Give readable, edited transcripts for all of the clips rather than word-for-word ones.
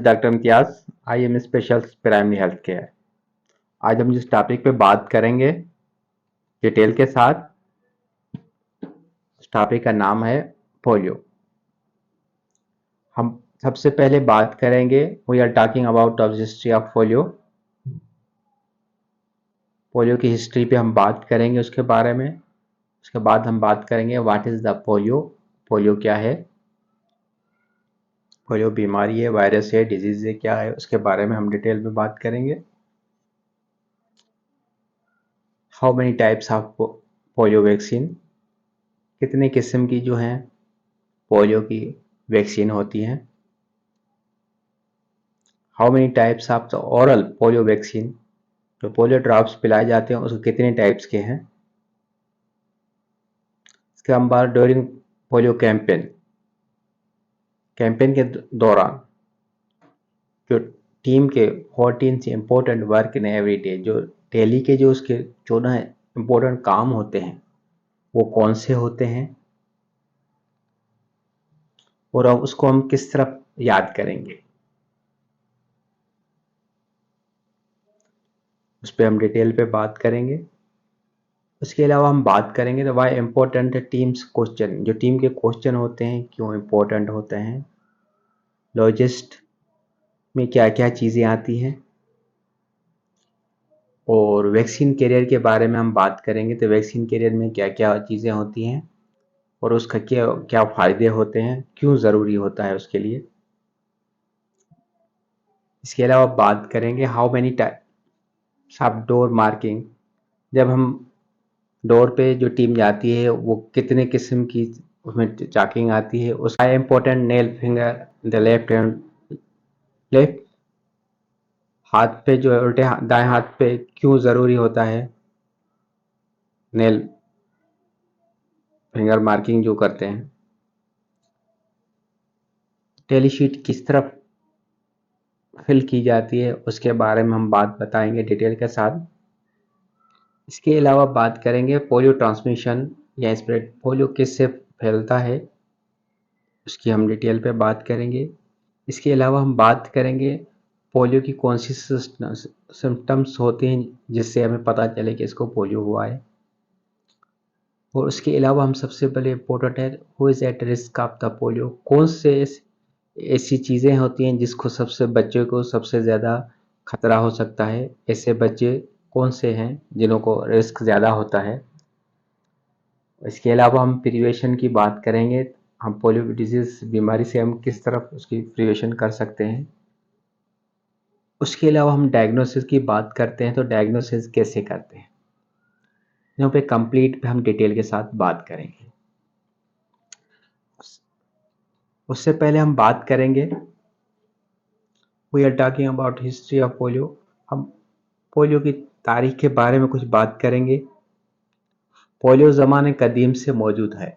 Doctor Imtiaz. I am specialist primary health care. आज हम जिस टॉपिक पे बात करेंगे डिटेल के साथ, उस टॉपिक का नाम है पोलियो। हम सबसे पहले बात करेंगे, we are talking about the history of polio. Polio की हिस्ट्री पे हम बात करेंगे उसके बारे में। उसके बाद हम बात करेंगे what is the polio, polio क्या है, पोलियो बीमारी है, वायरस है, डिजीज है, क्या है, उसके बारे में हम डिटेल में बात करेंगे। How many types of polio vaccine, कितने किस्म की जो हैं पोलियो की वैक्सीन होती हैं। How many types of the oral polio vaccine, जो पोलियो ड्रॉप्स पिलाए जाते हैं उसके कितने टाइप्स के हैं। इसके हम बात ड्यूरिंग पोलियो कैंपेन, कैंपेन के दौरान जो टीम के 14 से important work in every day, जो डेली के जो उसके 14 इम्पोर्टेंट काम होते हैं वो कौन से होते हैं और अब उसको हम किस तरह याद करेंगे, उस पर हम डिटेल पे बात करेंगे। उसके अलावा हम बात करेंगे तो वाई इम्पोर्टेंट टीम्स क्वेश्चन, जो टीम के क्वेश्चन होते हैं क्यों इम्पोर्टेंट होते हैं, लॉजिस्ट में क्या क्या चीज़ें आती हैं, और वैक्सीन कैरियर के बारे में हम बात करेंगे तो वैक्सीन कैरियर में क्या क्या चीज़ें होती हैं और उसका क्या क्या फ़ायदे होते हैं, क्यों ज़रूरी होता है उसके लिए। इसके अलावा बात करेंगे how many types of door marking, जब हम डोर पे जो टीम जाती है वो कितने किस्म की उसमें चाकिंग आती है। उसका important nail finger the left hand, left हाथ पे जो है उल्टे दाएं हाथ पे क्यों ज़रूरी होता है नेल फिंगर मार्किंग जो करते हैं। टेली शीट किस तरह फिल की जाती है उसके बारे में हम बात बताएंगे डिटेल के साथ। इसके अलावा बात करेंगे पोलियो ट्रांसमिशन या स्प्रेड, पोलियो किससे फैलता है उसकी हम डिटेल पे बात करेंगे। इसके अलावा हम बात करेंगे पोलियो की कौन सी सिम्टम्स होते हैं जिससे हमें पता चले कि इसको पोलियो हुआ है। और उसके अलावा हम सबसे पहले इम्पोर्टेंट है who is at risk of the polio, कौन से ऐसी चीज़ें होती हैं जिसको सबसे बच्चे को सबसे ज़्यादा खतरा हो सकता है, ऐसे बच्चे कौन से हैं जिन्हों को रिस्क ज़्यादा होता है। इसके अलावा हम प्रिवेंशन की बात करेंगे, हम पोलियो डिजीज़ बीमारी से हम किस तरह उसकी प्रिवेंशन कर सकते हैं। उसके अलावा हम डायग्नोसिस की बात करते हैं तो डायग्नोसिस कैसे करते हैं, यहाँ पे कंप्लीट पे हम डिटेल के साथ बात करेंगे। उससे पहले हम बात करेंगे we are talking about history of polio, हम पोलियो की तारीख के बारे में कुछ बात करेंगे। पोलियो ज़माने कदीम से मौजूद है।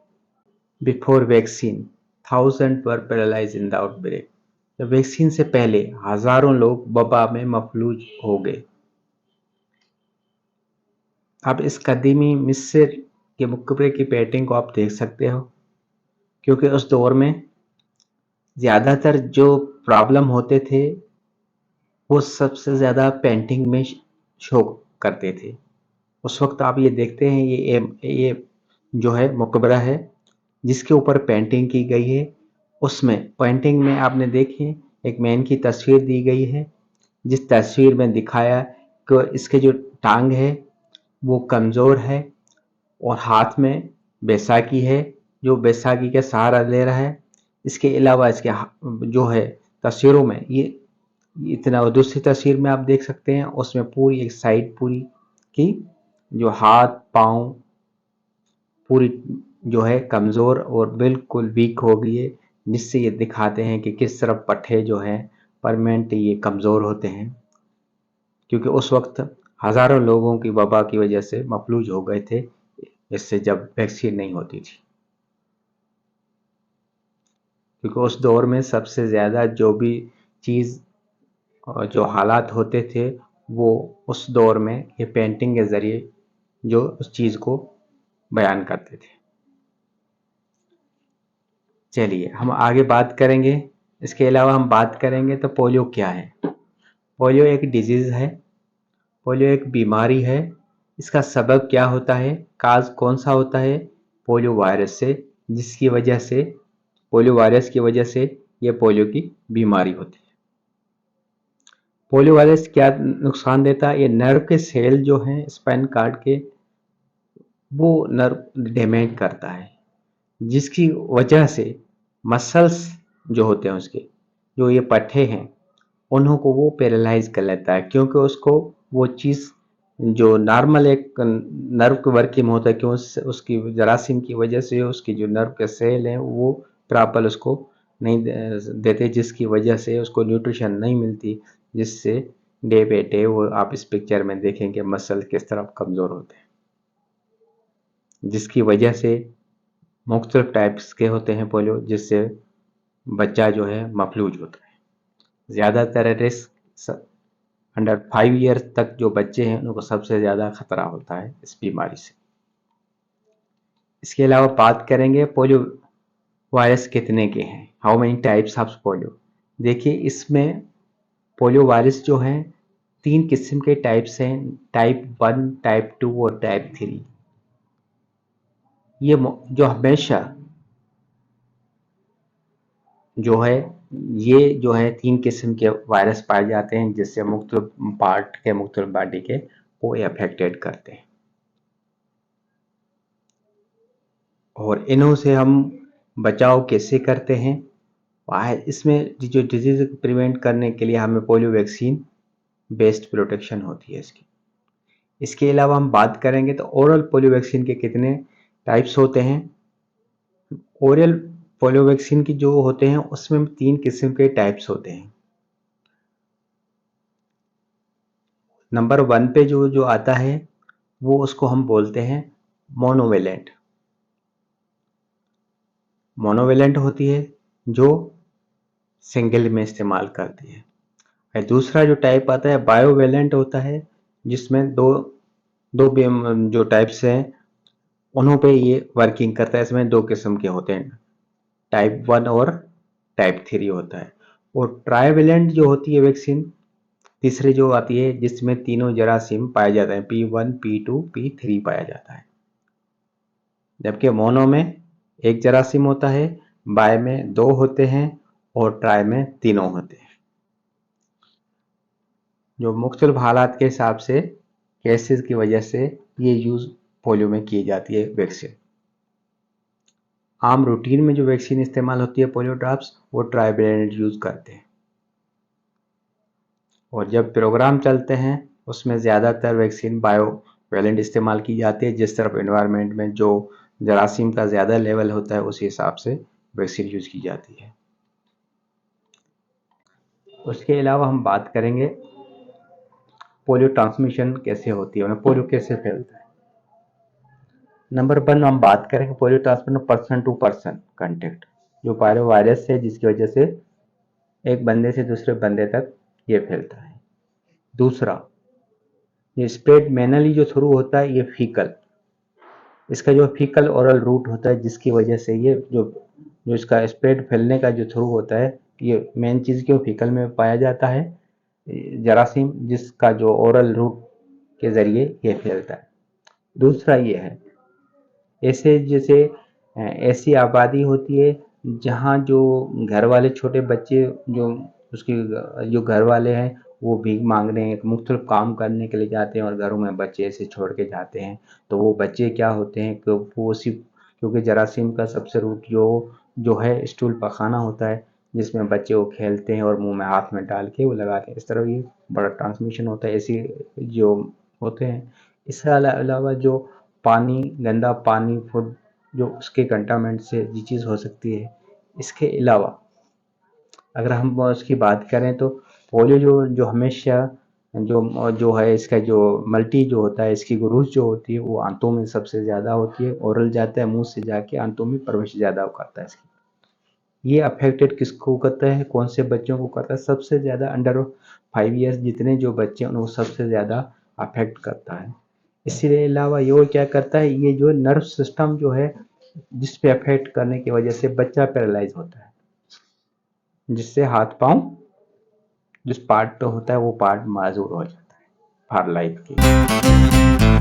Before vaccine thousand were paralyse in the outbreak, vaccine से पहले हजारों लोग वबा में मफलूज हो गए। आप इस कदीमी मिस्र के मकबरे की पेंटिंग को आप देख सकते हो, क्योंकि उस दौर में ज़्यादातर जो प्रॉब्लम होते थे वो सबसे ज़्यादा पेंटिंग में शो करते थे। उस वक्त आप ये देखते हैं ये जो है मकबरा है जिसके ऊपर पेंटिंग की गई है। उसमें पेंटिंग में आपने देखी एक मैन की तस्वीर दी गई है, जिस तस्वीर में दिखाया कि इसके जो टांग है वो कमज़ोर है और हाथ में बैसाखी है, जो बैसाखी का सहारा ले रहा है। इसके अलावा इसके जो है तस्वीरों में ये इतना, दूसरी तस्वीर में आप देख सकते हैं उसमें पूरी एक साइड पूरी की जो हाथ पाँव पूरी जो है कमज़ोर और बिल्कुल वीक हो गई है, जिससे ये दिखाते हैं कि किस तरह पट्टे जो हैं परमानेंट ये कमज़ोर होते हैं, क्योंकि उस वक्त हज़ारों लोगों की वबा की वजह से मफलूज हो गए थे, इससे जब वैक्सीन नहीं होती थी। क्योंकि उस दौर में सबसे ज़्यादा जो भी चीज़ और जो हालात होते थे वो उस दौर में ये पेंटिंग के ज़रिए जो उस चीज़ को बयान करते थे। चलिए हम आगे बात करेंगे इसके अलावा हम बात करेंगे तो पोलियो क्या है। पोलियो एक डिजीज है, पोलियो एक बीमारी है। इसका सबब क्या होता है, काज कौन सा होता है, पोलियो वायरस से, जिसकी वजह से, पोलियो वायरस की वजह से ये पोलियो की बीमारी होती है। पोलियो वायरस क्या नुकसान देता है, ये नर्व के सेल जो हैं स्पाइन कार्ड के, वो नर्व डैमेज करता है, जिसकी वजह से मसल्स जो होते हैं उसके, जो ये पट्टे हैं, उन्हों को वो पैरालाइज कर लेता है, क्योंकि उसको वो चीज़ जो नॉर्मल एक नर्व के वर्किंग होता है, क्यों उसकी जरासीम की वजह से उसकी जो नर्व के सेल हैं वो प्रॉपर उसको नहीं देते, जिसकी वजह से उसको न्यूट्रिशन नहीं मिलती, जिससे डे बाई डे वो आप इस पिक्चर में देखेंगे मसल किस तरह कमज़ोर होते हैं, जिसकी वजह से मुख्तलिफ टाइप्स के होते हैं पोलियो, जिससे बच्चा जो है मफलूज होता है। ज़्यादातर रिस्क अंडर 5 ईयर्स तक जो बच्चे हैं उनको सबसे ज़्यादा खतरा होता है इस बीमारी से। इसके अलावा बात करेंगे पोलियो वायरस कितने के हैं, how many types of polio. देखिए इसमें पोलियो वायरस जो हैं 3 किस्म के टाइप्स हैं, टाइप 1, टाइप 2 और टाइप 3। ये जो हमेशा जो है, ये जो है 3 किस्म के वायरस पाए जाते हैं, जिससे मुख्तलिफ पार्ट के, मुख्तलिफ बॉडी के वो अफेक्टेड करते हैं, और इन्हों से हम बचाव कैसे करते हैं। इसमें जो डिजीज प्रिवेंट करने के लिए हमें पोलियो वैक्सीन बेस्ड प्रोटेक्शन होती है इसकी। इसके अलावा हम बात करेंगे तो ओरल पोलियो वैक्सीन के कितने टाइप्स होते हैं। ओरल पोलियो वैक्सीन की जो होते हैं उसमें 3 किस्म के टाइप्स होते हैं। नंबर 1 पे जो आता है वो उसको हम बोलते हैं मोनोवेलेंट। मोनोवेलेंट होती है जो सिंगल में इस्तेमाल करती है। और दूसरा जो टाइप आता है बायोवेलेंट होता है, जिसमें दो दो जो टाइप्स हैं उन्हों पे ये वर्किंग करता है। इसमें 2 किस्म के होते हैं, टाइप 1 और टाइप 3 होता है। और ट्राइवेलेंट जो होती है वैक्सीन तीसरी जो आती है, जिसमें तीनों जरासीम पाए जाते हैं, P1, P2, P3 पाया जाता है। जबकि मोनो में एक जरासीम होता है, बाय में 2 होते हैं और ट्राई में तीनों होते हैं। जो मुख्तलिफ हालात के हिसाब से, केसेस की वजह से ये यूज पोलियो में की जाती है वैक्सीन। आम रूटीन में जो वैक्सीन इस्तेमाल होती है पोलियो ड्रॉप्स, वो ट्राइवेलेंट यूज करते हैं, और जब प्रोग्राम चलते हैं उसमें ज़्यादातर वैक्सीन बायोवेलेंट इस्तेमाल की जाती है। जिस तरफ एनवायरनमेंट में जो जरासीम का ज़्यादा लेवल होता है उस हिसाब से वैक्सीन यूज की जाती है। उसके अलावा हम बात करेंगे पोलियो ट्रांसमिशन कैसे होती है, मतलब पोलियो कैसे फैलता है। नंबर 1 हम बात करेंगे polio transmission person to person contact, जो पायरो वायरस है, जिसकी वजह से एक बंदे से दूसरे बंदे तक ये फैलता है। दूसरा, ये स्प्रेड मैनली जो थ्रू होता है, ये फीकल, इसका जो फीकल ओरल रूट होता है, जिसकी वजह से ये जो इसका स्प्रेड फैलने का जो थ्रू होता है, ये मेन चीज़ क्यों फीकल में पाया जाता है, जरासीम, जिसका जो ओरल रूट के ज़रिए ये फैलता है। दूसरा ये है, ऐसे जैसे ऐसी आबादी होती है जहाँ जो घर वाले छोटे बच्चे, जो उसकी जो घर वाले हैं वो भीख मांगने, मुख्तलिफ काम करने के लिए जाते हैं और घरों में बच्चे ऐसे छोड़ के जाते हैं, तो वो बच्चे क्या होते हैं कि वो सिर्फ, क्योंकि जरासीम का सबसे रूट जो है स्टूल पखाना होता है, जिसमें बच्चे वो खेलते हैं और मुंह में हाथ में डाल के वो लगाते हैं, इस तरह ये बड़ा ट्रांसमिशन होता है ऐसी जो होते हैं। इसके अलावा जो पानी, गंदा पानी, फूड, जो उसके कंटामिनेंट से ये चीज़ हो सकती है। इसके अलावा अगर हम उसकी बात करें तो पोलियो जो हमेशा जो है, इसका जो मल्टी जो होता है, इसकी ग्रोथ जो होती है वो आंतों में सबसे ज़्यादा होती है, ओरल जाता है, मुंह से जाके आंतों में प्रवेश ज़्यादा करता है इसकी। ये अफेक्टेड किसको करता है, कौन से बच्चों को करता है, सबसे ज़्यादा अंडर 5 ईयर्स जितने जो बच्चे हैं उनको सबसे ज़्यादा अफेक्ट करता है। इसके अलावा ये क्या करता है, ये जो नर्व सिस्टम जो है जिस पे अफेक्ट करने की वजह से बच्चा पैरालाइज होता है। जिससे हाथ पांव जिस पार्ट पे होता है वो पार्ट माजूर हो जाता है फॉर लाइफ के।